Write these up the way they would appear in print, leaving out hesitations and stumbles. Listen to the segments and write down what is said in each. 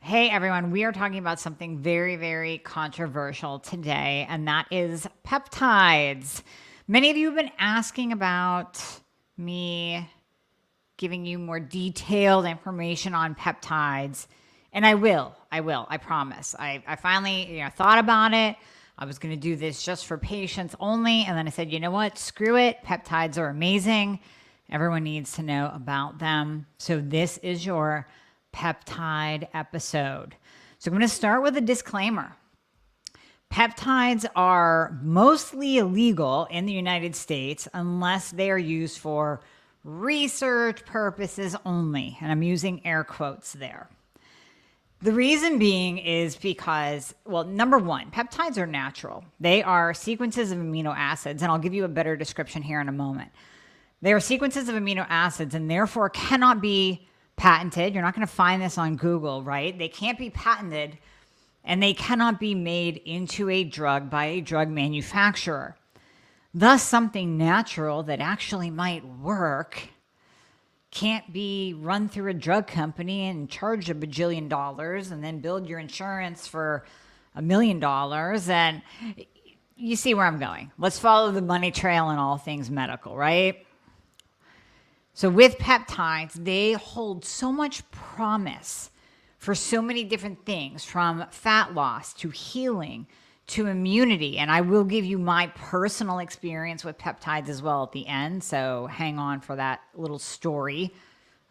Hey everyone, we are talking about something very, very controversial today, and that is peptides. Many of you have been asking about me giving you more detailed information on peptides, and I will, I promise. I finally thought about it. I was going to do this just for patients only, and then I said, you know what, screw it. Peptides are amazing. Everyone needs to know about them. So this is your peptide episode. So I'm going to start with a disclaimer. Peptides are mostly illegal in the United States unless they are used for research purposes only. And I'm using air quotes there. The reason being is because, well, number one, peptides are natural. They are sequences of amino acids, and I'll give you a better description here in a moment. They are sequences of amino acids and therefore cannot be patented. You're not going to find this on Google, right? They can't be patented and they cannot be made into a drug by a drug manufacturer. Thus, something natural that actually might work can't be run through a drug company and charge $1 bajillion and then build your insurance for $1 million. And you see where I'm going. Let's follow the money trail in all things medical, right? So with peptides, they hold so much promise for so many different things, from fat loss to healing to immunity. And I will give you my personal experience with peptides as well at the end. So hang on for that little story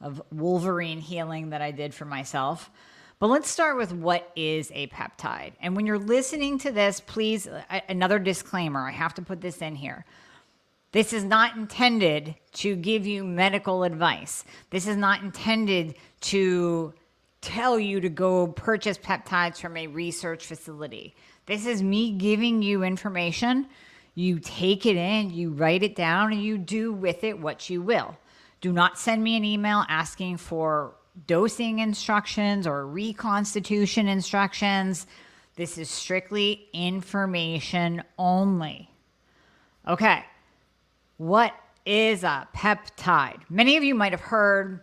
of Wolverine healing that I did for myself. But let's start with what is a peptide. And when you're listening to this, please, another disclaimer, I have to put this in here. This is not intended to give you medical advice. This is not intended to tell you to go purchase peptides from a research facility. This is me giving you information. You take it in, you write it down, and you do with it what you will. Do not send me an email asking for dosing instructions or reconstitution instructions. This is strictly information only. Okay. What is a peptide? Many of you might have heard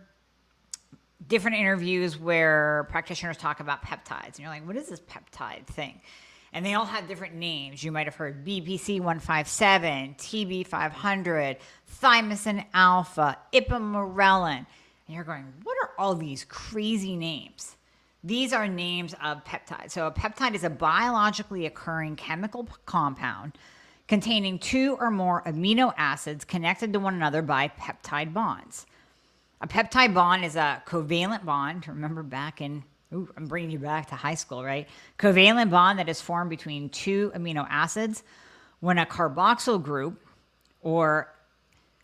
different interviews where practitioners talk about peptides. And you're like, what is this peptide thing? And they all have different names. You might have heard BPC 157, TB 500, thymosin alpha, ipamorelin. And you're going, what are all these crazy names? These are names of peptides. So a peptide is a biologically occurring chemical compound containing two or more amino acids connected to one another by peptide bonds. A peptide bond is a covalent bond. Remember back in, I'm bringing you back to high school, right? Covalent bond that is formed between two amino acids when a carboxyl group or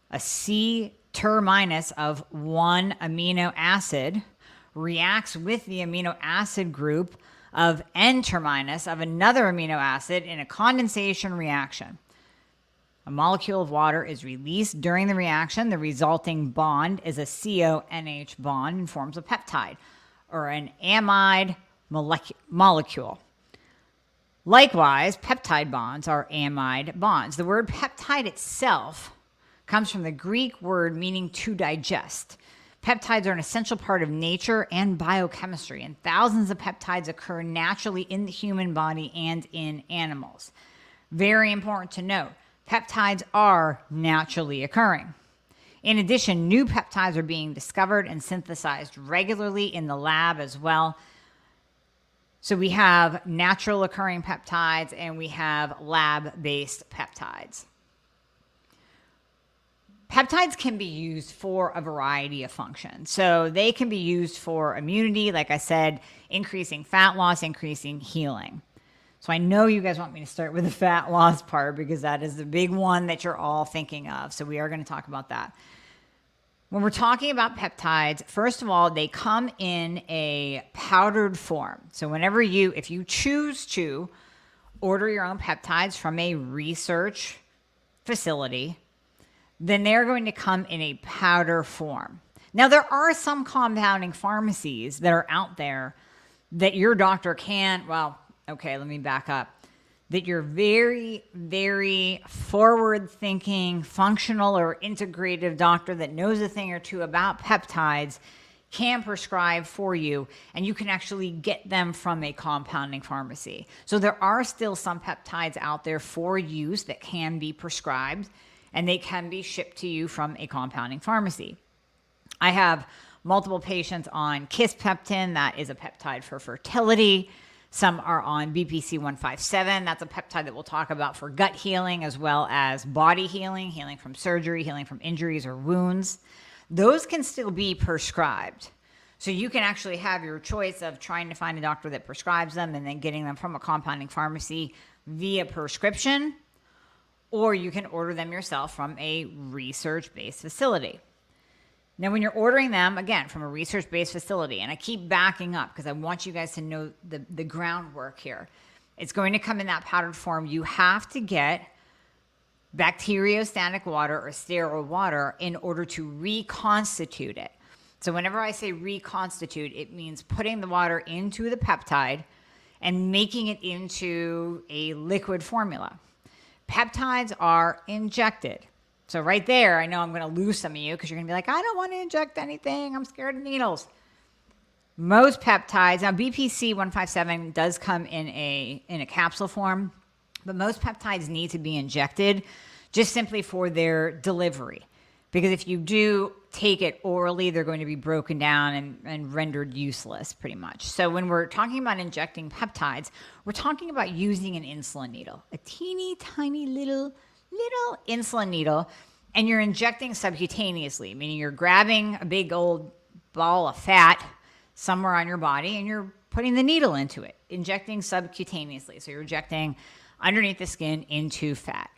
a C terminus of one amino acid reacts with the amino acid group of N terminus of another amino acid in a condensation reaction. A molecule of water is released during the reaction. The resulting bond is a CONH bond and forms a peptide or an amide molecule. Likewise, peptide bonds are amide bonds. The word peptide itself comes from the Greek word meaning to digest. Peptides are an essential part of nature and biochemistry, and thousands of peptides occur naturally in the human body and in animals. Very important to note, peptides are naturally occurring. In addition, new peptides are being discovered and synthesized regularly in the lab as well. So we have natural occurring peptides and we have lab-based peptides. Peptides can be used for a variety of functions. So they can be used for immunity, like I said, increasing fat loss, increasing healing. So I know you guys want me to start with the fat loss part because that is the big one that you're all thinking of. So we are going to talk about that. When we're talking about peptides, first of all, they come in a powdered form. So whenever if you choose to order your own peptides from a research facility, then they're going to come in a powder form. Now, there are some compounding pharmacies that are out there that your doctor can, let me back up, that your very, very forward-thinking, functional or integrative doctor that knows a thing or two about peptides can prescribe for you, and you can actually get them from a compounding pharmacy. So there are still some peptides out there for use that can be prescribed, and they can be shipped to you from a compounding pharmacy. I have multiple patients on kisspeptin, that is a peptide for fertility. Some are on BPC-157, that's a peptide that we'll talk about for gut healing as well as body healing, healing from surgery, healing from injuries or wounds. Those can still be prescribed. So you can actually have your choice of trying to find a doctor that prescribes them and then getting them from a compounding pharmacy via prescription, or you can order them yourself from a research-based facility. Now, when you're ordering them, again, from a research-based facility, and I keep backing up because I want you guys to know the groundwork here. It's going to come in that powdered form. You have to get bacteriostatic water or sterile water in order to reconstitute it. So whenever I say reconstitute, it means putting the water into the peptide and making it into a liquid formula. Peptides are injected. So right there, I know I'm going to lose some of you because you're going to be like, I don't want to inject anything. I'm scared of needles. Most peptides, now BPC-157 does come in a capsule form, but most peptides need to be injected just simply for their delivery. Because if you do take it orally, they're going to be broken down and rendered useless pretty much. So when we're talking about injecting peptides, we're talking about using an insulin needle, a teeny tiny little insulin needle, and you're injecting subcutaneously, meaning you're grabbing a big old ball of fat somewhere on your body and you're putting the needle into it, injecting subcutaneously. So you're injecting underneath the skin into fat.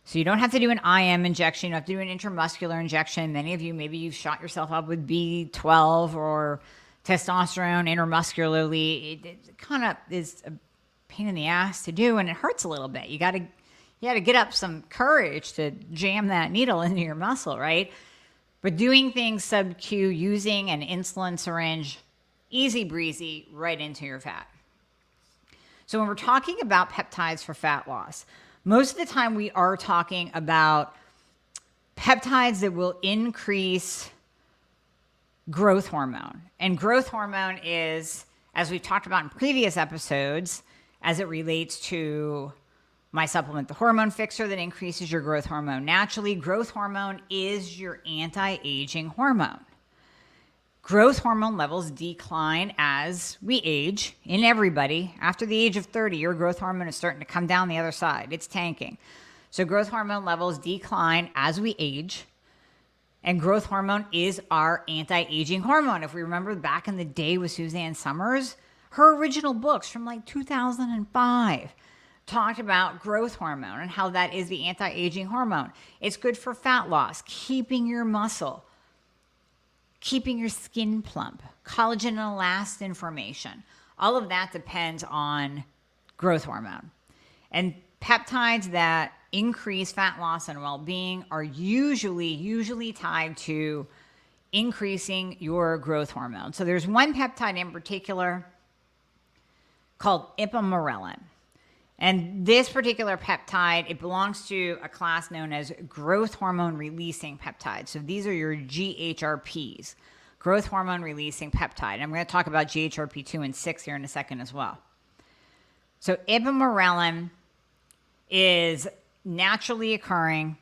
So you don't have to do an IM injection. You don't have to do an intramuscular injection. Many of you, maybe you've shot yourself up with B12 or testosterone intramuscularly. It kind of is a pain in the ass to do, and it hurts a little bit. You got to get up some courage to jam that needle into your muscle, right? But doing things sub-Q, using an insulin syringe, easy breezy, right into your fat. So when we're talking about peptides for fat loss, most of the time we are talking about peptides that will increase growth hormone. And growth hormone is, as we've talked about in previous episodes, as it relates to my supplement, the Hormone Fixer, that increases your growth hormone naturally. Growth hormone is your anti-aging hormone. Growth hormone levels decline as we age in everybody. After the age of 30, your growth hormone is starting to come down the other side. It's tanking. So growth hormone levels decline as we age. And growth hormone is our anti-aging hormone. If we remember back in the day with Suzanne Summers, her original books from like 2005 talked about growth hormone and how that is the anti-aging hormone. It's good for fat loss, keeping your muscle, keeping your skin plump, collagen and elastin formation. All of that depends on growth hormone. And peptides that increase fat loss and well-being are usually tied to increasing your growth hormone. So there's one peptide in particular called ipamorelin. And this particular peptide, it belongs to a class known as growth hormone releasing peptides. So these are your GHRPs, growth hormone releasing peptide. And I'm going to talk about GHRP2 and 6 here in a second as well. So ipamorelin is naturally occurring,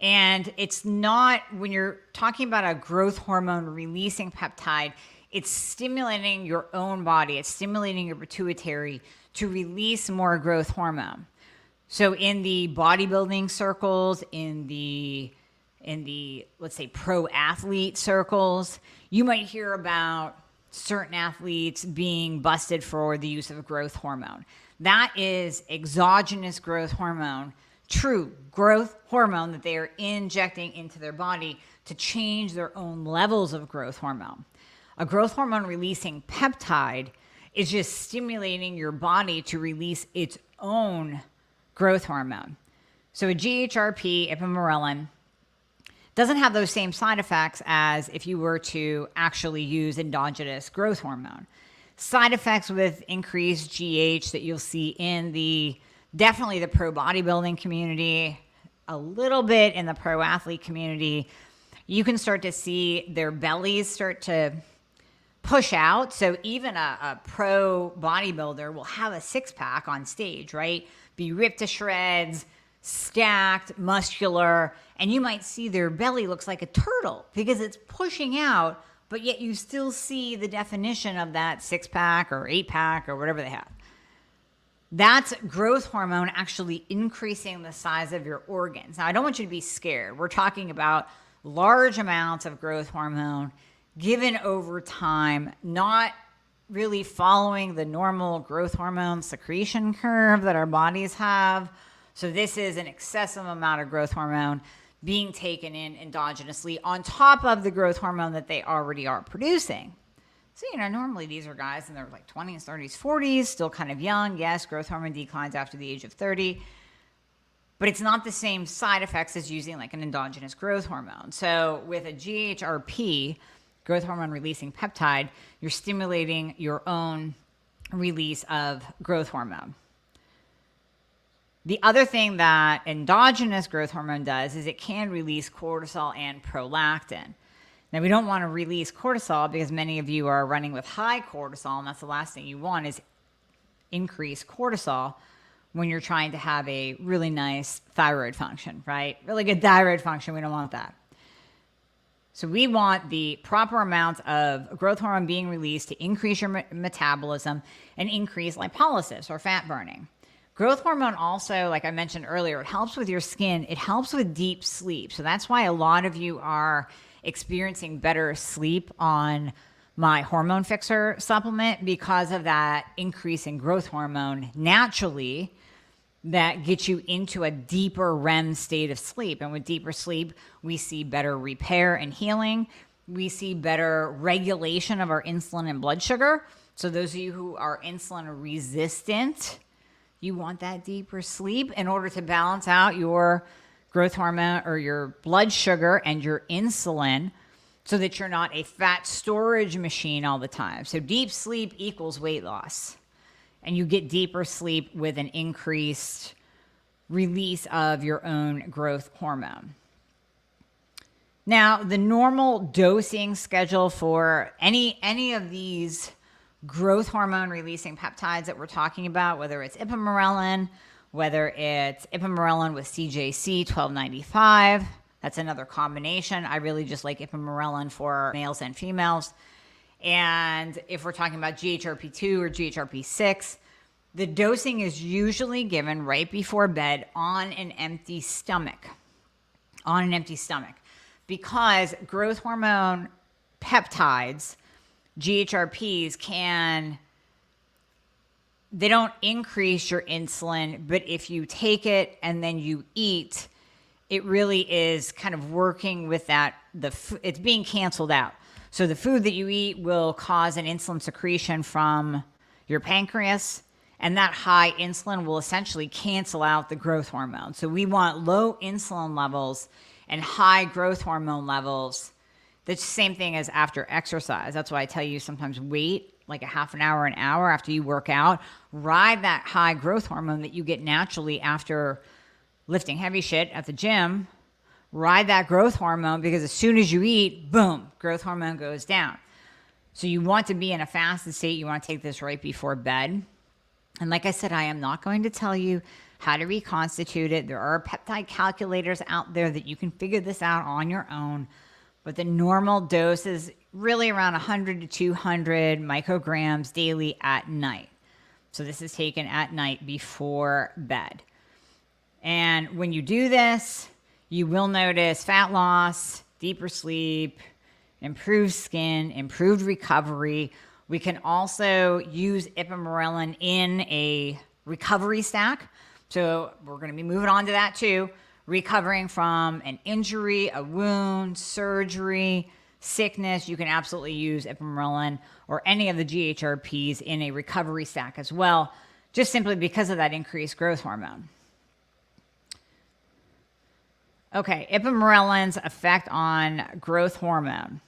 and it's not, when you're talking about a growth hormone releasing peptide, it's stimulating your own body. It's stimulating your pituitary to release more growth hormone. So in the bodybuilding circles, in the let's say pro athlete circles, you might hear about certain athletes being busted for the use of growth hormone. That is exogenous growth hormone, true growth hormone that they are injecting into their body to change their own levels of growth hormone. A growth hormone releasing peptide is just stimulating your body to release its own growth hormone. So a GHRP, ipamorelin, doesn't have those same side effects as if you were to actually use endogenous growth hormone. Side effects with increased GH that you'll see in definitely the pro bodybuilding community, a little bit in the pro athlete community, you can start to see their bellies start to push out. So even a pro bodybuilder will have a six-pack on stage, right? Be ripped to shreds, stacked, muscular, and you might see their belly looks like a turtle because it's pushing out, but yet you still see the definition of that six-pack or eight-pack or whatever they have. That's growth hormone actually increasing the size of your organs. Now, I don't want you to be scared. We're talking about large amounts of growth hormone given over time, not really following the normal growth hormone secretion curve that our bodies have. So this is an excessive amount of growth hormone being taken in endogenously on top of the growth hormone that they already are producing. So, normally these are guys in their like 20s, 30s, 40s, still kind of young. Yes, growth hormone declines after the age of 30, but it's not the same side effects as using like an endogenous growth hormone. So with a GHRP, growth hormone releasing peptide, you're stimulating your own release of growth hormone. The other thing that endogenous growth hormone does is it can release cortisol and prolactin. Now, we don't want to release cortisol because many of you are running with high cortisol, and that's the last thing you want is increase cortisol when you're trying to have a really nice thyroid function, right? Really good thyroid function. We don't want that. So we want the proper amount of growth hormone being released to increase your metabolism and increase lipolysis or fat burning. Growth hormone also, like I mentioned earlier, it helps with your skin. It helps with deep sleep. So that's why a lot of you are experiencing better sleep on my hormone fixer supplement because of that increase in growth hormone naturally that gets you into a deeper REM state of sleep. And with deeper sleep, we see better repair and healing. We see better regulation of our insulin and blood sugar. So those of you who are insulin resistant, you want that deeper sleep in order to balance out your growth hormone or your blood sugar and your insulin so that you're not a fat storage machine all the time. So deep sleep equals weight loss. And you get deeper sleep with an increased release of your own growth hormone. Now, the normal dosing schedule for any of these growth hormone releasing peptides that we're talking about, whether it's ipamorelin, whether it's ipamorelin with CJC 1295, that's another combination. I really just like ipamorelin for males and females. And if we're talking about GHRP2 or GHRP6, the dosing is usually given right before bed on an empty stomach. Because growth hormone peptides, GHRPs, they don't increase your insulin, but if you take it and then you eat, it really is kind of working with that. It's being canceled out. So the food that you eat will cause an insulin secretion from your pancreas, and that high insulin will essentially cancel out the growth hormone. So we want low insulin levels and high growth hormone levels. That's the same thing as after exercise. That's why I tell you sometimes wait like a half an hour, an hour after you work out. Ride that high growth hormone that you get naturally after lifting heavy shit at the gym. Ride that growth hormone because as soon as you eat, boom, growth hormone goes down. So you want to be in a fasted state. You want to take this right before bed. And like I said, I am not going to tell you how to reconstitute it. There are peptide calculators out there that you can figure this out on your own. But the normal dose is really around 100 to 200 micrograms daily at night. So this is taken at night before bed. And when you do this, you will notice fat loss, deeper sleep, improved skin, improved recovery. We can also use ipamorelin in a recovery stack. So we're going to be moving on to that too. Recovering from an injury, a wound, surgery, sickness, you can absolutely use ipamorelin or any of the GHRPs in a recovery stack as well, just simply because of that increased growth hormone. Okay, ipamorelin's effect on growth hormone.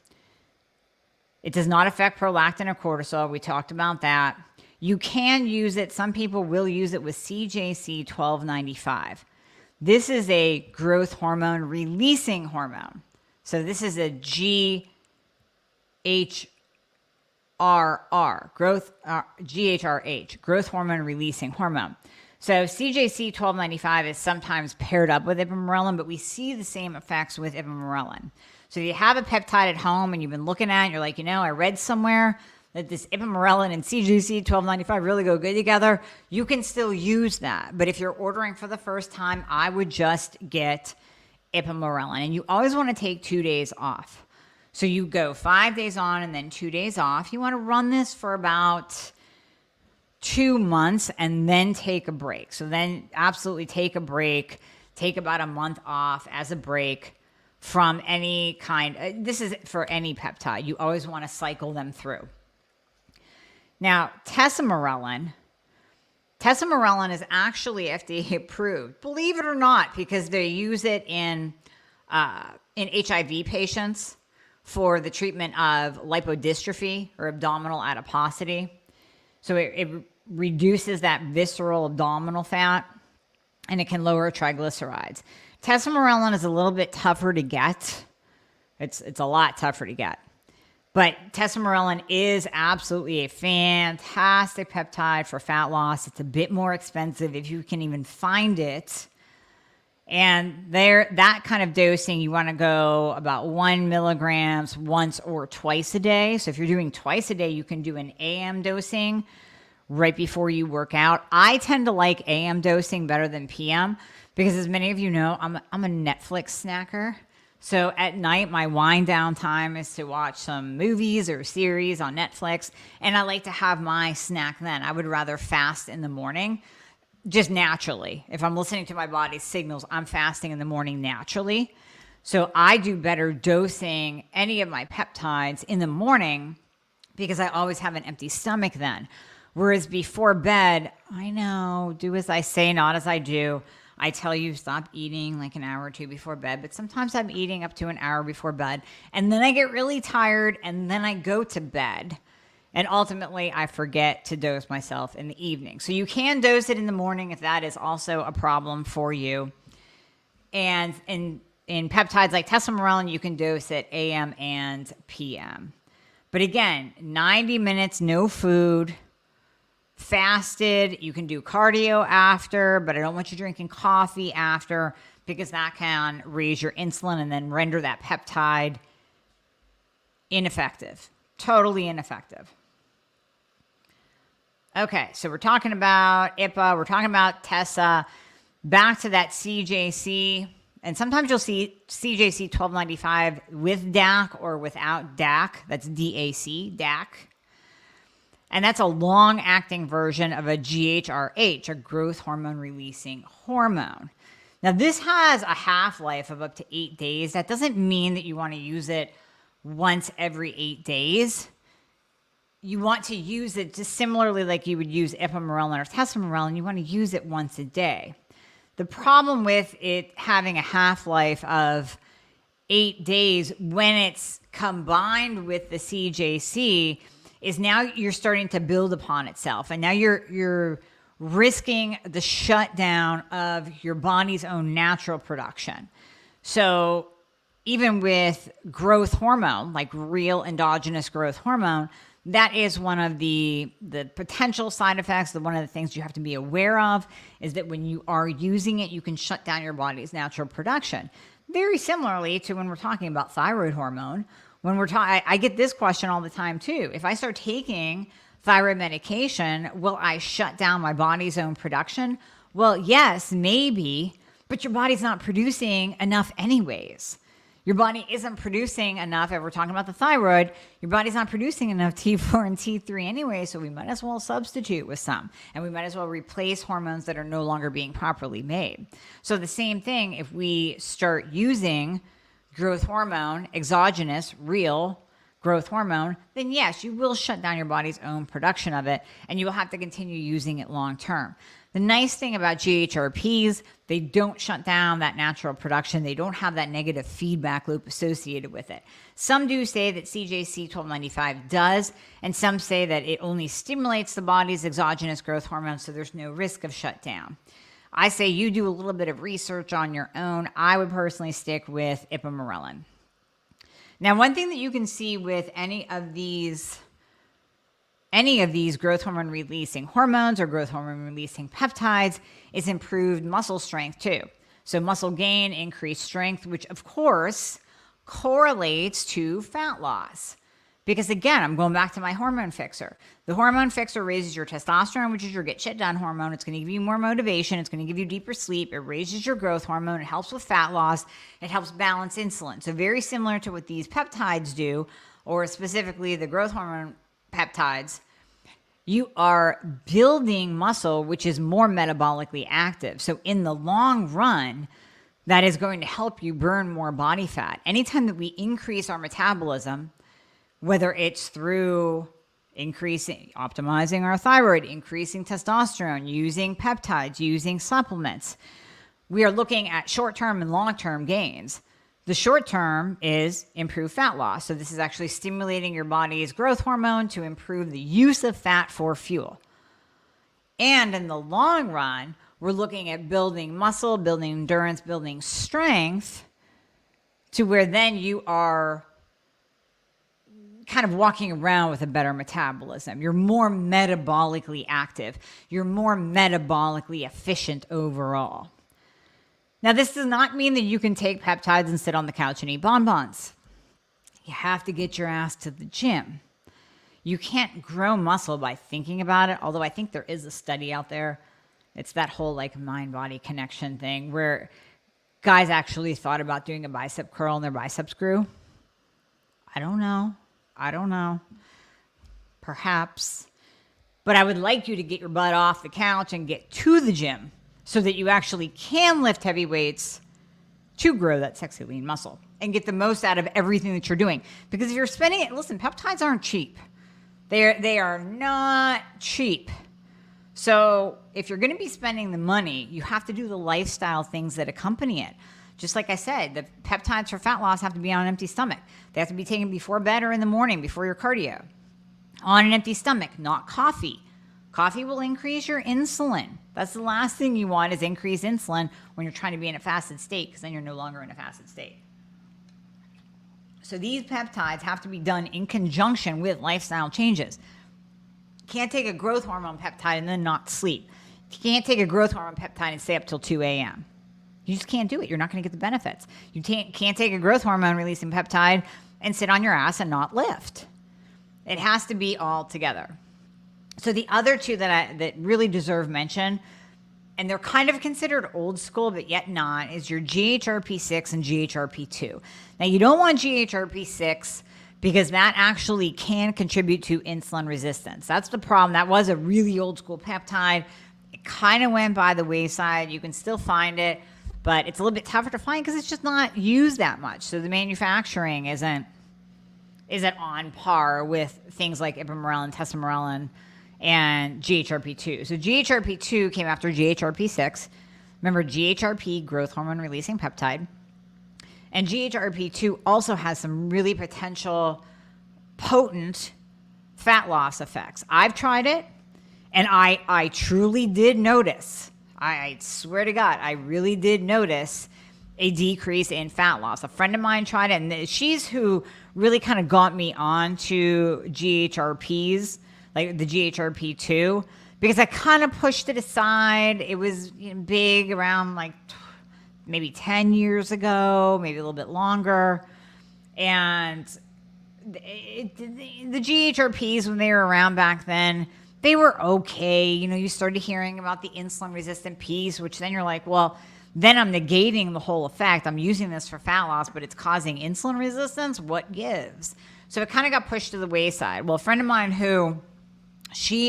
It does not affect prolactin or cortisol. We talked about that. You can use it. Some people will use it with CJC 1295. This is a growth hormone releasing hormone. So this is a GHRP GHRH, growth hormone releasing hormone. So CJC 1295 is sometimes paired up with ipamorelin, but we see the same effects with ipamorelin. So if you have a peptide at home and you've been looking at it, you're like, I read somewhere that this ipamorelin and CJC 1295 really go good together, you can still use that. But if you're ordering for the first time, I would just get ipamorelin. And you always want to take 2 days off. So you go 5 days on and then 2 days off. You want to run this for about 2 months and then take a break. So then absolutely take a break, take about a month off as a break from any kind. This is for any peptide. You always want to cycle them through. Now, tesamorelin is actually FDA approved, believe it or not, because they use it in HIV patients for the treatment of lipodystrophy or abdominal adiposity. So it reduces that visceral abdominal fat, and it can lower triglycerides. Tesamorelin is a little bit tougher to get. It's a lot tougher to get. But tesamorelin is absolutely a fantastic peptide for fat loss. It's a bit more expensive if you can even find it. And that kind of dosing, you want to go about 1 milligrams once or twice a day. So if you're doing twice a day, you can do an AM dosing right before you work out. I tend to like AM dosing better than PM because, as many of you know, I'm a Netflix snacker. So at night, my wind down time is to watch some movies or series on Netflix, and I like to have my snack then. I would rather fast in the morning, just naturally. If I'm listening to my body's signals, I'm fasting in the morning naturally. So I do better dosing any of my peptides in the morning because I always have an empty stomach then. Whereas before bed, I know, do as I say, not as I do. I tell you, stop eating like an hour or two before bed, but sometimes I'm eating up to an hour before bed, and then I get really tired, and then I go to bed, and ultimately I forget to dose myself in the evening. So you can dose it in the morning if that is also a problem for you. And in peptides like tesamorelin, you can dose it AM and PM. But again, 90 minutes, no food, fasted. You can do cardio after, but I don't want you drinking coffee after because that can raise your insulin and then render that peptide ineffective, totally ineffective. Okay, so we're talking about IPA, we're talking about TESA, back to that CJC, and sometimes you'll see CJC 1295 with DAC or without DAC. That's DAC, DAC. And that's a long-acting version of a GHRH, a growth hormone-releasing hormone. Now, this has a half-life of up to 8 days. That doesn't mean that you want to use it once every 8 days. You want to use it just similarly like you would use ipamorelin or tesamorelin. You want to use it once a day. The problem with it having a half-life of 8 days when it's combined with the CJC is now you're starting to build upon itself. And now you're risking the shutdown of your body's own natural production. So even with growth hormone, like real endogenous growth hormone, that is one of the potential side effects. One of the things you have to be aware of is that when you are using it, you can shut down your body's natural production. Very similarly to when we're talking about thyroid hormone. When we're talking, I get this question all the time too. If I start taking thyroid medication, will I shut down my body's own production? Well, yes, maybe, but your body's not producing enough anyways. Your body isn't producing enough. If we're talking about the thyroid, your body's not producing enough T4 and T3 anyway, so we might as well substitute with some. And we might as well replace hormones that are no longer being properly made. So the same thing, if we start using growth hormone, exogenous, real growth hormone, then yes, you will shut down your body's own production of it, and you will have to continue using it long term. The nice thing about GHRPs, they don't shut down that natural production. They don't have that negative feedback loop associated with it. Some do say that CJC 1295 does, and some say that it only stimulates the body's exogenous growth hormone, so there's no risk of shutdown. I say you do a little bit of research on your own. I would personally stick with ipamorelin. Now, one thing that you can see with any of these any of these growth hormone releasing hormones or growth hormone releasing peptides is improved muscle strength too. So muscle gain, increased strength, which of course correlates to fat loss. Because again, I'm going back to my hormone fixer. The hormone fixer raises your testosterone, which is your get shit done hormone. It's going to give you more motivation. It's going to give you deeper sleep. It raises your growth hormone. It helps with fat loss. It helps balance insulin. So very similar to what these peptides do, or specifically the growth hormone peptides. You are building muscle, which is more metabolically active. So in the long run, that is going to help you burn more body fat. Anytime that we increase our metabolism, whether it's through optimizing our thyroid, increasing testosterone, using peptides, using supplements, we are looking at short-term and long-term gains. The short term is improved fat loss. So this is actually stimulating your body's growth hormone to improve the use of fat for fuel. And in the long run, we're looking at building muscle, building endurance, building strength to where then you are kind of walking around with a better metabolism. You're more metabolically active. You're more metabolically efficient overall. Now, this does not mean that you can take peptides and sit on the couch and eat bonbons. You have to get your ass to the gym. You can't grow muscle by thinking about it, although I think there is a study out there. It's that whole like mind-body connection thing where guys actually thought about doing a bicep curl and their biceps grew. I don't know. Perhaps. But I would like you to get your butt off the couch and get to the gym so that you actually can lift heavy weights to grow that sexy lean muscle and get the most out of everything that you're doing. Because if you're spending it, listen, peptides aren't cheap. They are not cheap. So if you're going to be spending the money, you have to do the lifestyle things that accompany it. Just like I said, the peptides for fat loss have to be on an empty stomach. They have to be taken before bed or in the morning, before your cardio. On an empty stomach, not coffee. Coffee will increase your insulin. That's the last thing you want is increased insulin when you're trying to be in a fasted state, because then you're no longer in a fasted state. So these peptides have to be done in conjunction with lifestyle changes. You can't take a growth hormone peptide and then not sleep. You can't take a growth hormone peptide and stay up till 2 a.m. You just can't do it. You're not going to get the benefits. You can't take a growth hormone releasing peptide and sit on your ass and not lift. It has to be all together. So the other two that really deserve mention, and they're kind of considered old school, but yet not, is your Ghrp6 and Ghrp2. Now, you don't want Ghrp6 because that actually can contribute to insulin resistance. That's the problem. That was a really old school peptide. It kind of went by the wayside. You can still find it, but it's a little bit tougher to find because it's just not used that much. So the manufacturing isn't on par with things like ipamorelin, tesamorelin, and Ghrp2. So Ghrp2 came after Ghrp6. Remember, GHRP, growth hormone releasing peptide. And Ghrp2 also has some really potential potent fat loss effects. I've tried it, and I truly did notice. I swear to God, I really did notice a decrease in fat loss. A friend of mine tried it, and she's who really kind of got me onto GHRPs, like the GHRP2, because I kind of pushed it aside. It was big around like maybe 10 years ago, maybe a little bit longer. And the GHRPs, when they were around back then, they were okay. You started hearing about the insulin resistant piece, which then you're like, well, then I'm negating the whole effect. I'm using this for fat loss, but it's causing insulin resistance. What gives? So it kind of got pushed to the wayside. Well, a friend of mine who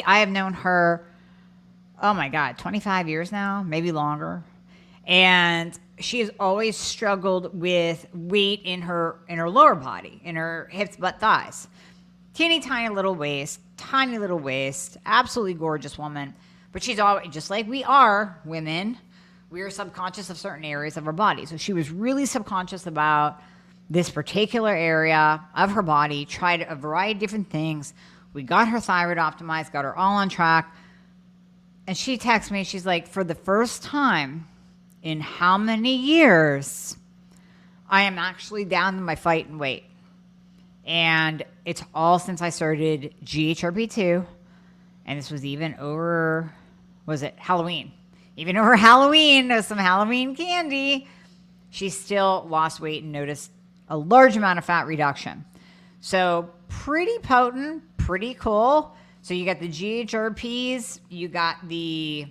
I have known her, oh my God, 25 years now, maybe longer. And she has always struggled with weight in her lower body, in her hips, butt, thighs. Teeny tiny little waist, absolutely gorgeous woman. But she's always, just like we are women, we are subconscious of certain areas of our body. So she was really subconscious about this particular area of her body, tried a variety of different things. We got her thyroid optimized, got her all on track. And she texts me, she's like, for the first time in how many years, I am actually down to my fighting weight. And it's all since I started GHRP2. And this was even over, was it Halloween? Even over Halloween, there's some Halloween candy. She still lost weight and noticed a large amount of fat reduction. So pretty potent, pretty cool. So you got the GHRPs, you got the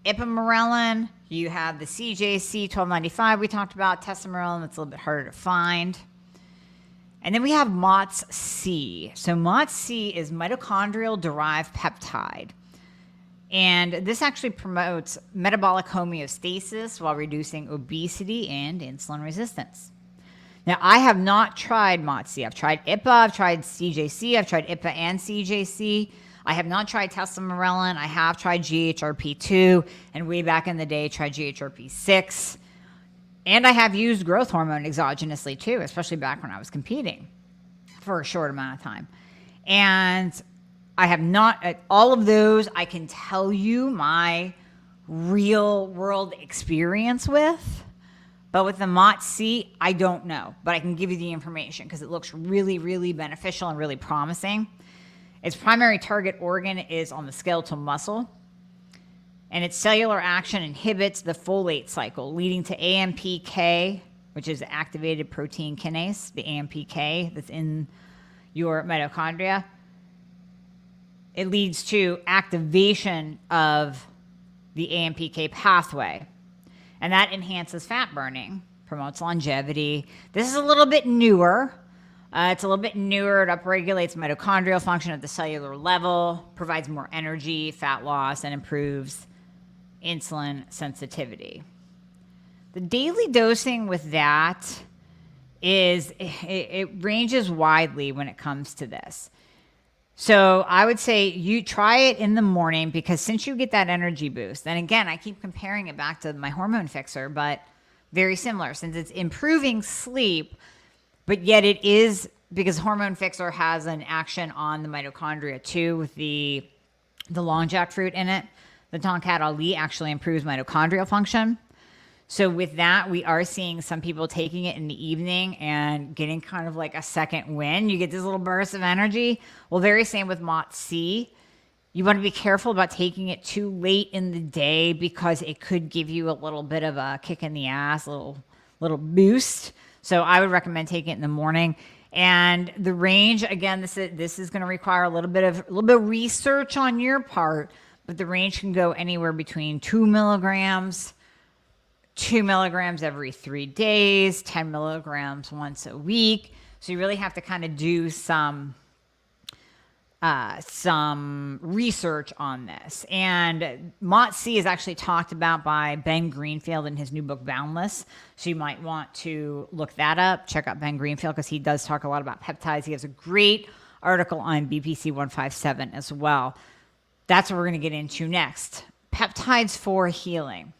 ipamorelin, you have the CJC 1295 we talked about, tesamorelin, that's a little bit harder to find. And then we have MOTS-C. So MOTS-C is mitochondrial-derived peptide. And this actually promotes metabolic homeostasis while reducing obesity and insulin resistance. Now, I have not tried MOTS-C. I've tried IPA, I've tried CJC, I've tried IPA and CJC. I have not tried tesamorelin. I have tried GHRP2, and way back in the day, tried GHRP6. And I have used growth hormone exogenously too, especially back when I was competing for a short amount of time. And I have not, all of those I can tell you my real world experience with. But with the MOTS-C, I don't know. But I can give you the information because it looks really, really beneficial and really promising. Its primary target organ is on the skeletal muscle. And its cellular action inhibits the folate cycle, leading to AMPK, which is activated protein kinase, the AMPK that's in your mitochondria. It leads to activation of the AMPK pathway. And that enhances fat burning, promotes longevity. This is a little bit newer. It's a little bit newer. It upregulates mitochondrial function at the cellular level, provides more energy, fat loss, and improves insulin sensitivity. The daily dosing with that is, it ranges widely when it comes to this. So I would say you try it in the morning because since you get that energy boost, and again, I keep comparing it back to my hormone fixer, but very similar since it's improving sleep, but yet it is because hormone fixer has an action on the mitochondria too with the long jackfruit in it. The Tonkat Ali actually improves mitochondrial function. So with that, we are seeing some people taking it in the evening and getting kind of like a second win. You get this little burst of energy. Well, very same with MOTS-C. You want to be careful about taking it too late in the day because it could give you a little bit of a kick in the ass, a little boost. So I would recommend taking it in the morning. And the range, again, this is going to require a little bit of research on your part. But the range can go anywhere between 2 milligrams every 3 days, 10 milligrams once a week. So you really have to kind of do some research on this. And MOTS-C is actually talked about by Ben Greenfield in his new book, Boundless. So you might want to look that up. Check out Ben Greenfield because he does talk a lot about peptides. He has a great article on BPC 157 as well. That's what we're going to get into next. Peptides for healing.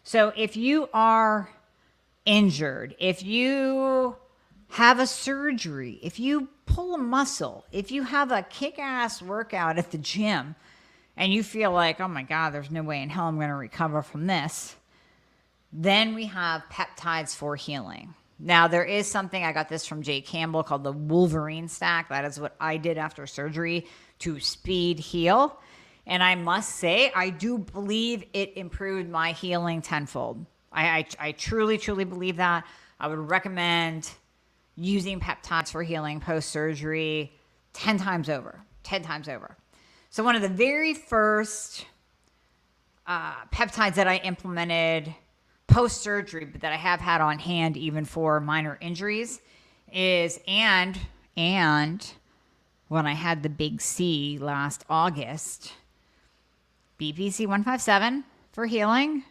So if you are injured, if you have a surgery, if you pull a muscle, if you have a kick-ass workout at the gym and you feel like, oh my God, there's no way in hell I'm going to recover from this, then we have peptides for healing. Now, there is something, I got this from Jay Campbell, called the Wolverine stack. That is what I did after surgery to speed heal. And I must say, I do believe it improved my healing tenfold. I truly, truly believe that. I would recommend using peptides for healing post-surgery 10 times over. So one of the very first peptides that I implemented post-surgery, but that I have had on hand even for minor injuries is, and when I had the big C last August, BPC 157 for healing,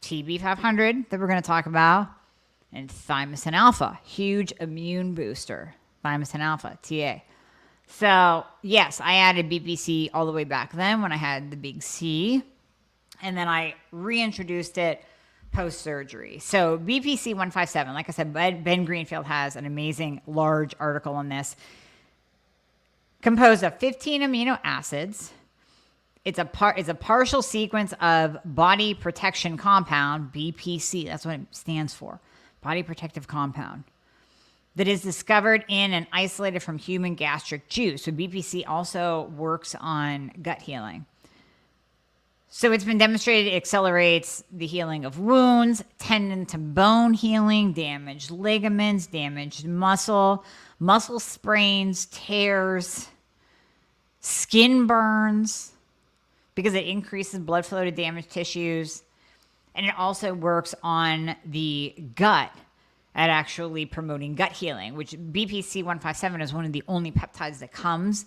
TB 500 that we're going to talk about, and thymosin alpha, huge immune booster, thymosin alpha, TA. So yes, I added BPC all the way back then when I had the big C, and then I reintroduced it post-surgery. So BPC 157, like I said, Ben Greenfield has an amazing large article on this, composed of 15 amino acids. It's a partial sequence of body protection compound, BPC. That's what it stands for, body protective compound. that is discovered in and isolated from human gastric juice. So BPC also works on gut healing. So it's been demonstrated it accelerates the healing of wounds, tendon to bone healing, damaged ligaments, damaged muscle, muscle sprains, tears, skin burns, because it increases blood flow to damaged tissues. And it also works on the gut at actually promoting gut healing, which BPC 157 is one of the only peptides that comes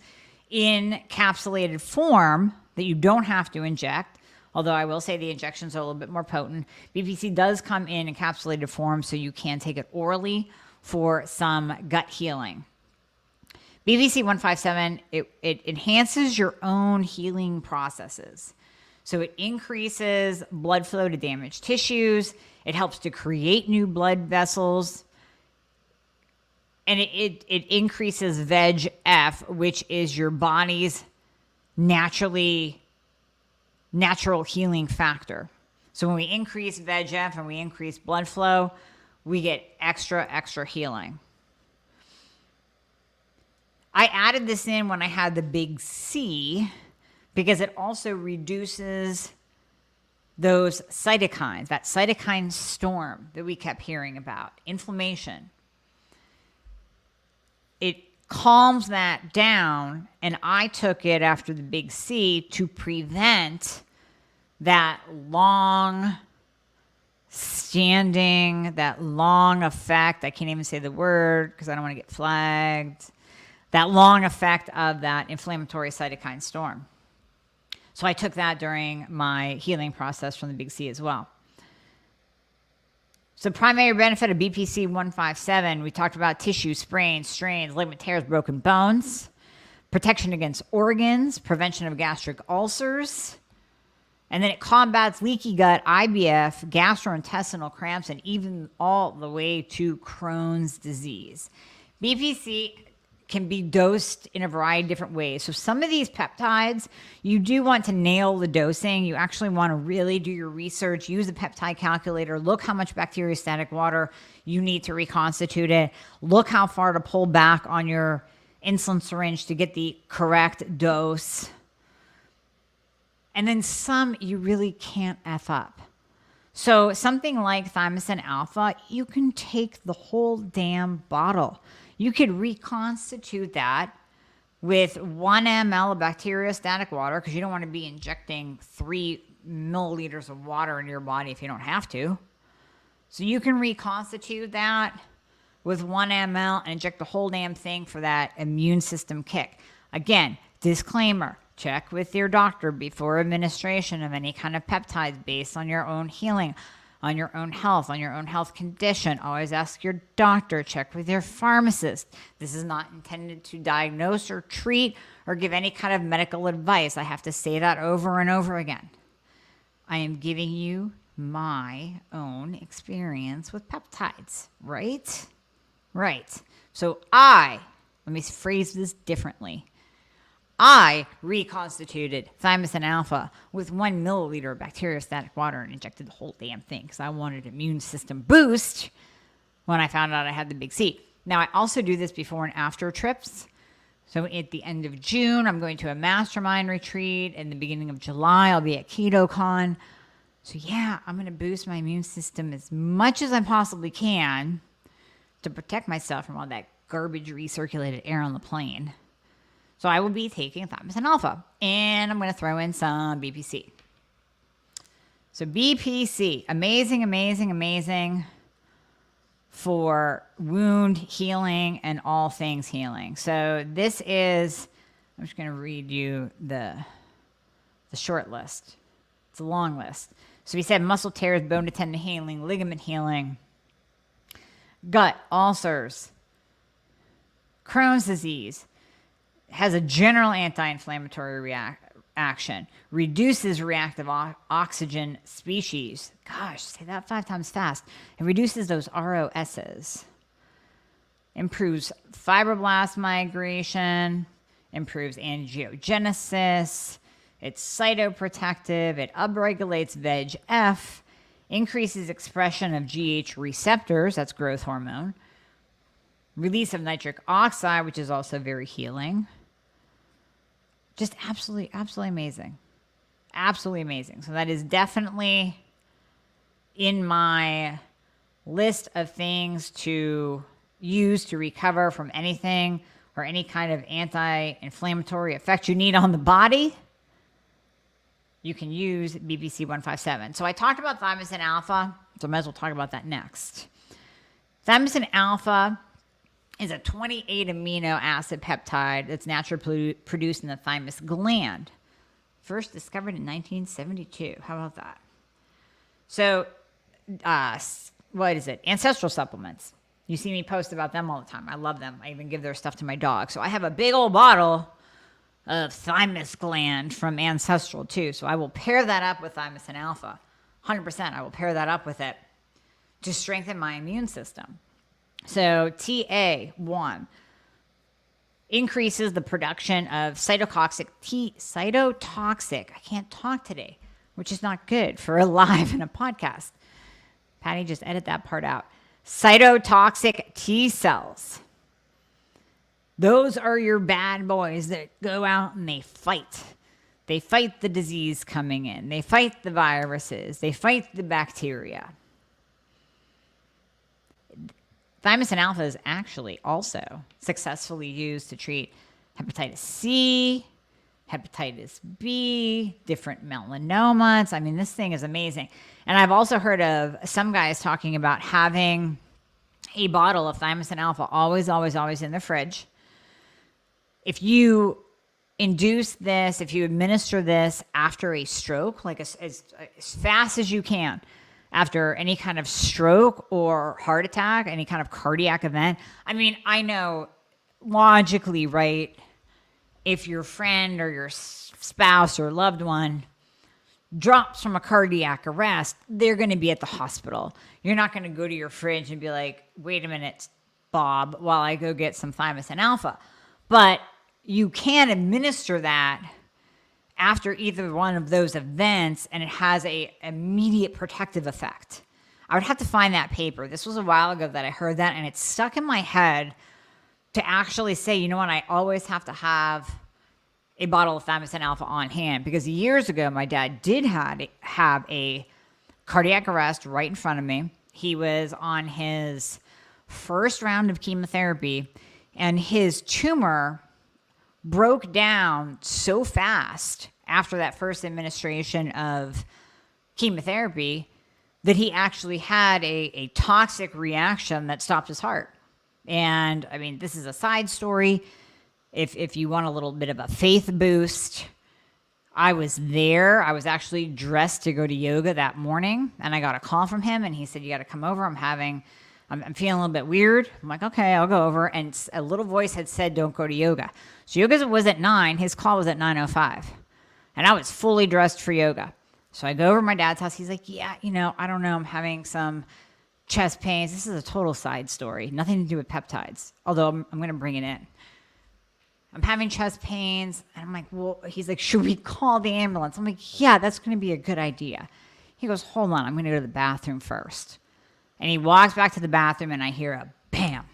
in capsulated form that you don't have to inject. Although I will say the injections are a little bit more potent. BPC does come in encapsulated form, so you can take it orally for some gut healing. BPC 157, it enhances your own healing processes. So it increases blood flow to damaged tissues. It helps to create new blood vessels. And it increases VEGF, which is your body's natural healing factor. So when we increase VEGF and we increase blood flow, we get extra healing. I added this in when I had the big C because it also reduces those cytokines, that cytokine storm that we kept hearing about, inflammation. It calms that down, and I took it after the big C to prevent that long effect. I can't even say the word because I don't want to get flagged. That long effect of that inflammatory cytokine storm. So I took that during my healing process from the big C as well. So primary benefit of BPC 157, we talked about tissue, sprains, strains, ligament tears, broken bones, protection against organs, prevention of gastric ulcers, and then it combats leaky gut, IBF, gastrointestinal cramps, and even all the way to Crohn's disease. BPC can be dosed in a variety of different ways. So some of these peptides, you do want to nail the dosing. You actually want to really do your research, use a peptide calculator, look how much bacteriostatic water you need to reconstitute it, look how far to pull back on your insulin syringe to get the correct dose. And then some you really can't F up. So something like thymosin alpha, you can take the whole damn bottle. You could reconstitute that with 1 ml of bacteriostatic water because you don't want to be injecting 3 milliliters of water into your body if you don't have to. So you can reconstitute that with 1 ml and inject the whole damn thing for that immune system kick. Again, disclaimer, check with your doctor before administration of any kind of peptides based on your own healing, on your own health condition. Always ask your doctor, check with your pharmacist. This is not intended to diagnose or treat or give any kind of medical advice. I have to say that over and over again. I am giving you my own experience with peptides, right? Right. So let me phrase this differently. I reconstituted thymosin alpha with 1 milliliter of bacteriostatic water and injected the whole damn thing because I wanted an immune system boost when I found out I had the big C. Now, I also do this before and after trips. So at the end of June, I'm going to a mastermind retreat. In the beginning of July, I'll be at KetoCon. So yeah, I'm going to boost my immune system as much as I possibly can to protect myself from all that garbage recirculated air on the plane. So I will be taking thymosin alpha, and I'm going to throw in some BPC. So BPC, amazing for wound healing and all things healing. So this is, I'm just going to read you the short list. It's a long list. So we said muscle tears, bone to tendon healing, ligament healing, gut ulcers, Crohn's disease, has a general anti-inflammatory action, reduces reactive oxygen species. Gosh, say that 5 times fast. It reduces those ROSs. Improves fibroblast migration, improves angiogenesis. It's cytoprotective. It upregulates VEGF, increases expression of GH receptors, that's growth hormone, Release of nitric oxide, which is also very healing. Just absolutely, absolutely amazing. Absolutely amazing. So that is definitely in my list of things to use to recover from anything or any kind of anti-inflammatory effect you need on the body. You can use BBC 157. So I talked about thymosin alpha, so I might as well talk about that next. Thymosin alpha is a 28 amino acid peptide that's naturally produced in the thymus gland. First discovered in 1972. How about that? So, what is it? Ancestral supplements. You see me post about them all the time. I love them. I even give their stuff to my dog. So I have a big old bottle of thymus gland from Ancestral too. So I will pair that up with thymosin alpha. 100%. I will pair that up with it to strengthen my immune system. So TA1 increases the production of cytotoxic, I can't talk today, which is not good for a live and a podcast. Patty, just edit that part out. Cytotoxic T cells. Those are your bad boys that go out and they fight. They fight the disease coming in. They fight the viruses. They fight the bacteria. Thymosin alpha is actually also successfully used to treat hepatitis C, hepatitis B, different melanomas. I mean, this thing is amazing. And I've also heard of some guys talking about having a bottle of thymosin alpha always, always, always in the fridge. If you induce this, if you administer this after a stroke, like as fast as you can, after any kind of stroke or heart attack, any kind of cardiac event. I mean, I know logically, right, if your friend or your spouse or loved one drops from a cardiac arrest, they're going to be at the hospital. You're not going to go to your fridge and be like, wait a minute, Bob, while I go get some thymosin alpha. But you can administer that after either one of those events, and it has a immediate protective effect. I would have to find that paper. This was a while ago that I heard that, and it's stuck in my head to actually say, you know what, I always have to have a bottle of thymosin alpha on hand, because years ago, my dad did have a cardiac arrest right in front of me. He was on his first round of chemotherapy, and his tumor broke down so fast after that first administration of chemotherapy that he actually had a toxic reaction that stopped his heart. And I mean, this is a side story. If you want a little bit of a faith boost, I was there. I was actually dressed to go to yoga that morning, and I got a call from him, and he said, you got to come over. I'm feeling a little bit weird. I'm like, okay, I'll go over. And a little voice had said, don't go to yoga. So yoga was at 9. His call was at 9:05. And I was fully dressed for yoga. So I go over to my dad's house. He's like, yeah, I don't know. I'm having some chest pains. This is a total side story. Nothing to do with peptides. Although I'm going to bring it in. I'm having chest pains. And I'm like, well, he's like, should we call the ambulance? I'm like, yeah, that's going to be a good idea. He goes, hold on. I'm going to go to the bathroom first. And he walks back to the bathroom, and I hear a bam.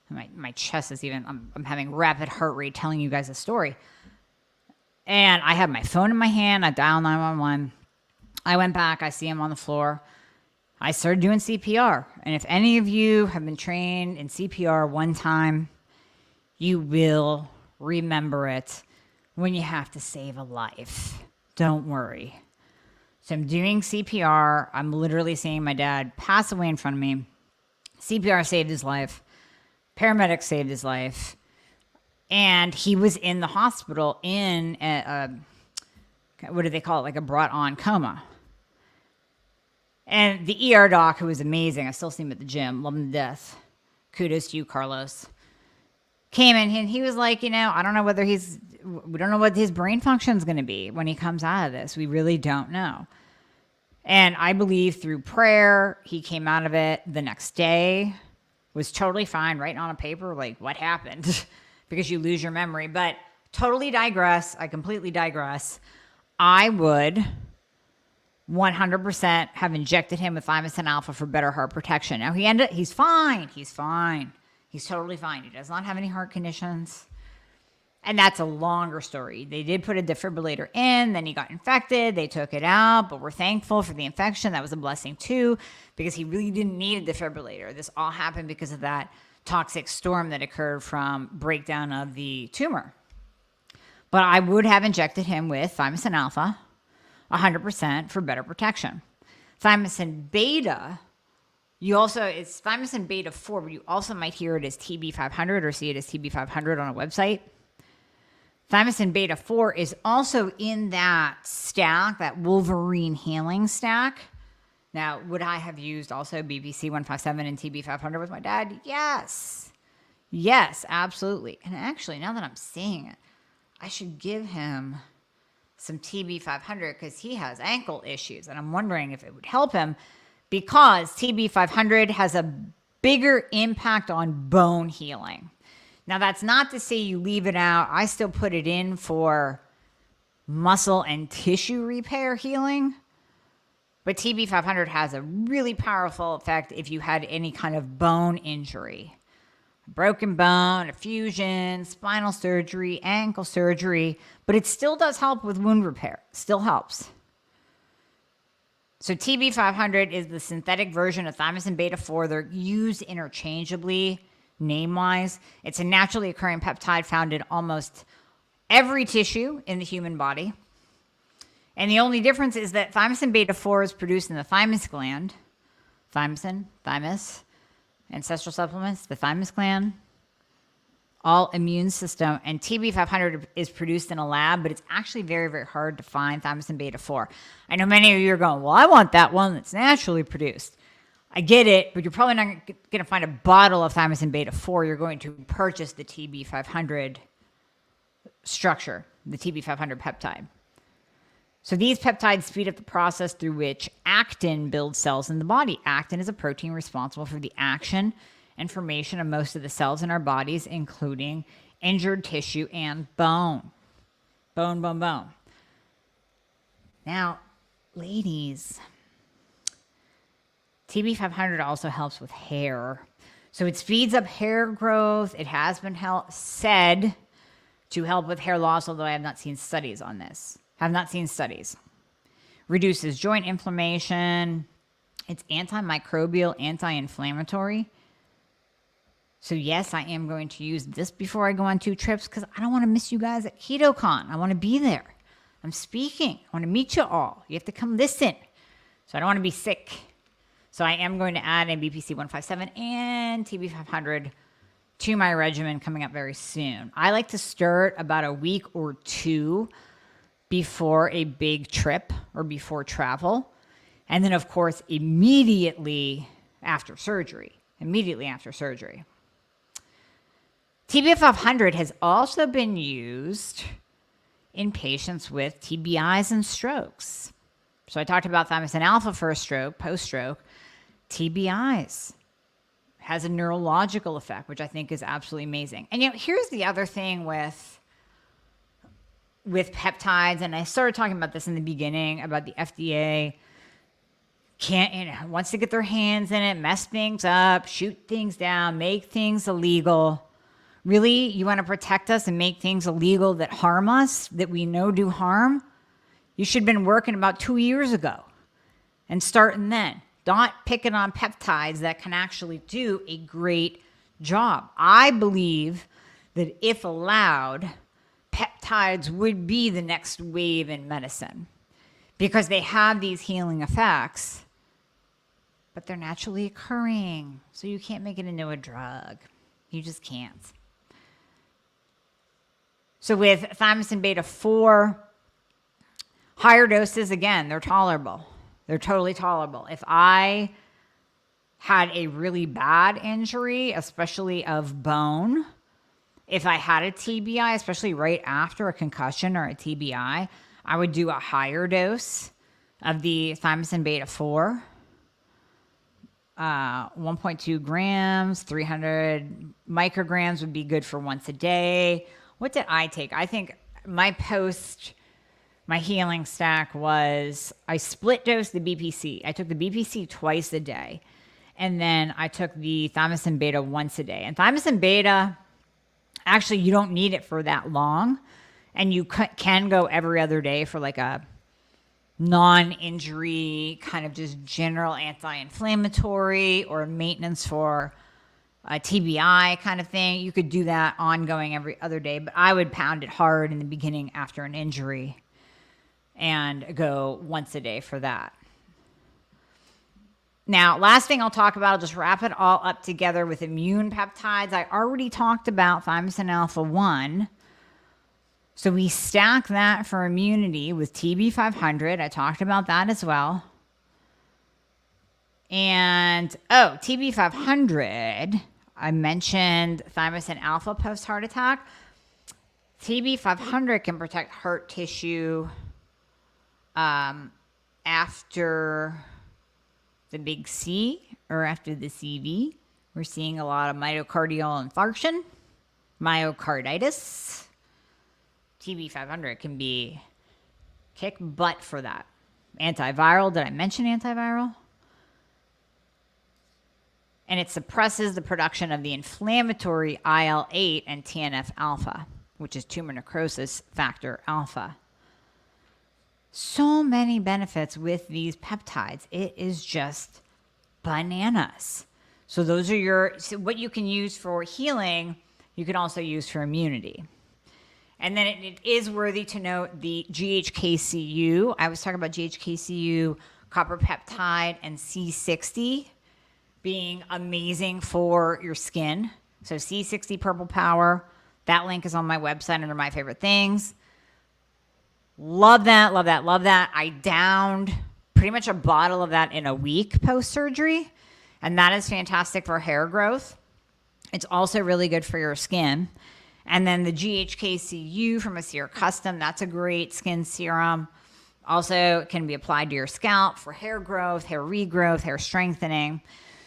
My chest is I'm having rapid heart rate telling you guys a story. And I have my phone in my hand. I dial 911. I went back. I see him on the floor. I started doing CPR. And if any of you have been trained in CPR one time, you will remember it when you have to save a life. Don't worry. So I'm doing CPR. I'm literally seeing my dad pass away in front of me. CPR saved his life. Paramedics saved his life. And he was in the hospital in what do they call it? Like a brought on coma. And the ER doc, who was amazing, I still see him at the gym, love him to death. Kudos to you, Carlos. Came in and he was like, I don't know whether we don't know what his brain function is going to be when he comes out of this. We really don't know. And I believe through prayer, he came out of it the next day, was totally fine, writing on a paper, like, what happened? Because you lose your memory. But totally digress. I completely digress. I would 100% have injected him with thymosin alpha for better heart protection. Now, he's fine. He's fine. He's totally fine. He does not have any heart conditions. And that's a longer story. They did put a defibrillator in, then he got infected. They took it out, but we're thankful for the infection. That was a blessing too, because he really didn't need a defibrillator. This all happened because of that toxic storm that occurred from breakdown of the tumor. But I would have injected him with thymosin alpha, 100% for better protection. Thymosin beta, it's thymosin beta 4, but you also might hear it as TB500 or see it as TB500 on a website. Thymosin beta 4 is also in that stack, that Wolverine healing stack. Now, would I have used also BPC 157 and TB500 with my dad? Yes. Yes, absolutely. And actually, now that I'm seeing it, I should give him some TB500 because he has ankle issues. And I'm wondering if it would help him because TB500 has a bigger impact on bone healing. Now, that's not to say you leave it out. I still put it in for muscle and tissue repair healing. But TB500 has a really powerful effect if you had any kind of bone injury. A broken bone, a fusion, spinal surgery, ankle surgery. But it still does help with wound repair. Still helps. So TB500 is the synthetic version of thymosin beta 4. They're used interchangeably. Name-wise, it's a naturally occurring peptide found in almost every tissue in the human body. And the only difference is that thymosin beta 4 is produced in the thymus gland. Thymus, ancestral supplements, the thymus gland, all immune system. And TB500 is produced in a lab, but it's actually very, very hard to find thymosin beta 4. I know many of you are going, well, I want that one that's naturally produced. I get it, but you're probably not going to find a bottle of thymosin beta 4. You're going to purchase the TB500 structure, the TB500 peptide. So these peptides speed up the process through which actin builds cells in the body. Actin is a protein responsible for the action and formation of most of the cells in our bodies, including injured tissue and bone. Bone. Now, ladies, TB500 also helps with hair. So it speeds up hair growth. It has been said to help with hair loss, although I have not seen studies on this. Reduces joint inflammation. It's antimicrobial, anti-inflammatory. So yes, I am going to use this before I go on 2 trips because I don't want to miss you guys at KetoCon. I want to be there. I'm speaking. I want to meet you all. You have to come listen. So I don't want to be sick. So I am going to add in BPC 157 and TB500 to my regimen coming up very soon. I like to start about a week or 2 before a big trip or before travel. And then, of course, immediately after surgery. TB500 has also been used in patients with TBIs and strokes. So I talked about thymosin alpha for a stroke, post-stroke. TBIs has a neurological effect, which I think is absolutely amazing. And here's the other thing with peptides, and I started talking about this in the beginning about the FDA wants to get their hands in it, mess things up, shoot things down, make things illegal. Really, you want to protect us and make things illegal that harm us, that we know do harm? You should have been working about 2 years ago and starting then. Not picking on peptides that can actually do a great job. I believe that if allowed, peptides would be the next wave in medicine because they have these healing effects, but they're naturally occurring. So you can't make it into a drug. You just can't. So with thymosin beta 4, higher doses, again, they're tolerable. They're totally tolerable. If I had a really bad injury, especially of bone, if I had a TBI, especially right after a concussion or a TBI, I would do a higher dose of the thymosin beta 4, 1.2 grams, 300 micrograms would be good for once a day. What did I take? I think my healing stack was, I split dose the BPC. I took the BPC twice a day. And then I took the thymosin beta once a day. And thymosin beta, actually, you don't need it for that long. And you can go every other day for like a non-injury, kind of just general anti-inflammatory or maintenance for a TBI kind of thing. You could do that ongoing every other day, but I would pound it hard in the beginning after an injury and go once a day for that. Now, last thing I'll talk about, I'll just wrap it all up together with immune peptides. I already talked about thymosin alpha 1. So we stack that for immunity with TB500. I talked about that as well. And, TB500, I mentioned thymosin alpha post-heart attack. TB500 can protect heart tissue after the big C or after the CV. We're seeing a lot of myocardial infarction, myocarditis. TB500 can be kick butt for that. Antiviral, did I mention antiviral? And it suppresses the production of the inflammatory IL-8 and TNF-alpha, which is tumor necrosis factor alpha. So many benefits with these peptides. It is just bananas. So those are what you can use for healing, you can also use for immunity. And then it is worthy to note the GHKCU. I was talking about GHKCU, copper peptide, and C60 being amazing for your skin. So C60 Purple Power, that link is on my website under my favorite things. Love that, love that, love that. I downed pretty much a bottle of that in a week post-surgery, and that is fantastic for hair growth. It's also really good for your skin. And then the GHKCU from Asir Custom, that's a great skin serum. Also, it can be applied to your scalp for hair growth, hair regrowth, hair strengthening.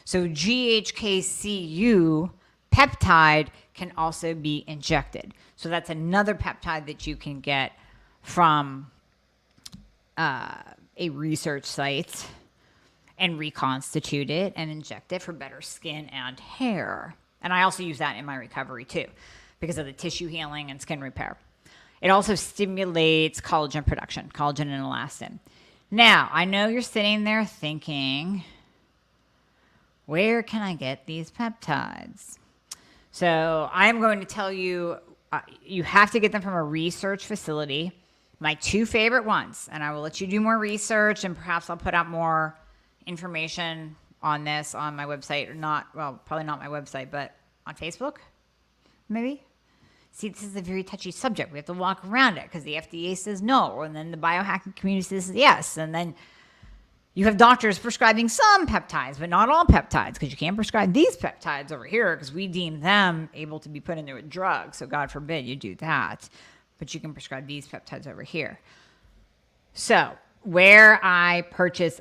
So GHKCU peptide can also be injected. So that's another peptide that you can get from a research site and reconstitute it and inject it for better skin and hair. And I also use that in my recovery too, because of the tissue healing and skin repair. It also stimulates collagen production, collagen and elastin. Now, I know you're sitting there thinking, where can I get these peptides? So I'm going to tell you, you have to get them from a research facility. My two favorite ones, and I will let you do more research, and perhaps I'll put out more information on this on my website, or not, well, probably not my website, but on Facebook, maybe? See, this is a very touchy subject. We have to walk around it because the FDA says no, and then the biohacking community says yes, and then you have doctors prescribing some peptides, but not all peptides, because you can't prescribe these peptides over here because we deem them able to be put into a drug, so God forbid you do that. But you can prescribe these peptides over here. So where I purchase,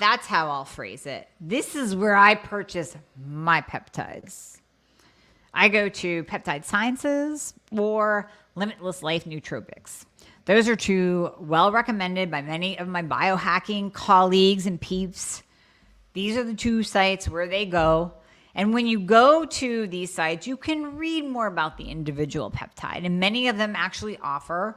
that's how I'll phrase it. This is where I purchase my peptides. I go to Peptide Sciences or Limitless Life Nootropics. Those are two well recommended by many of my biohacking colleagues and peeps. These are the two sites where they go. And when you go to these sites, you can read more about the individual peptide. And many of them actually offer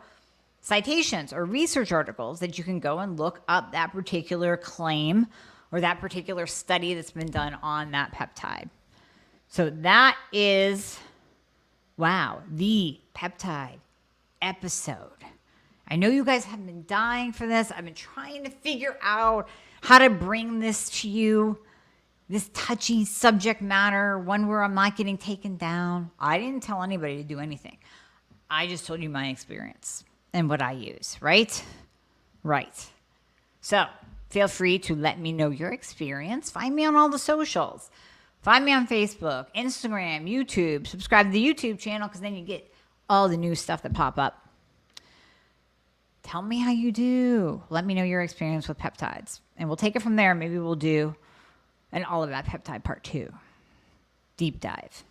citations or research articles that you can go and look up that particular claim or that particular study that's been done on that peptide. So that is, wow, the peptide episode. I know you guys have been dying for this. I've been trying to figure out how to bring this to you. This touchy subject matter, one where I'm not getting taken down. I didn't tell anybody to do anything. I just told you my experience and what I use, right? Right. So feel free to let me know your experience. Find me on all the socials. Find me on Facebook, Instagram, YouTube. Subscribe to the YouTube channel because then you get all the new stuff that pop up. Tell me how you do. Let me know your experience with peptides. And we'll take it from there. Maybe we'll do an all of that peptide part 2. Deep dive.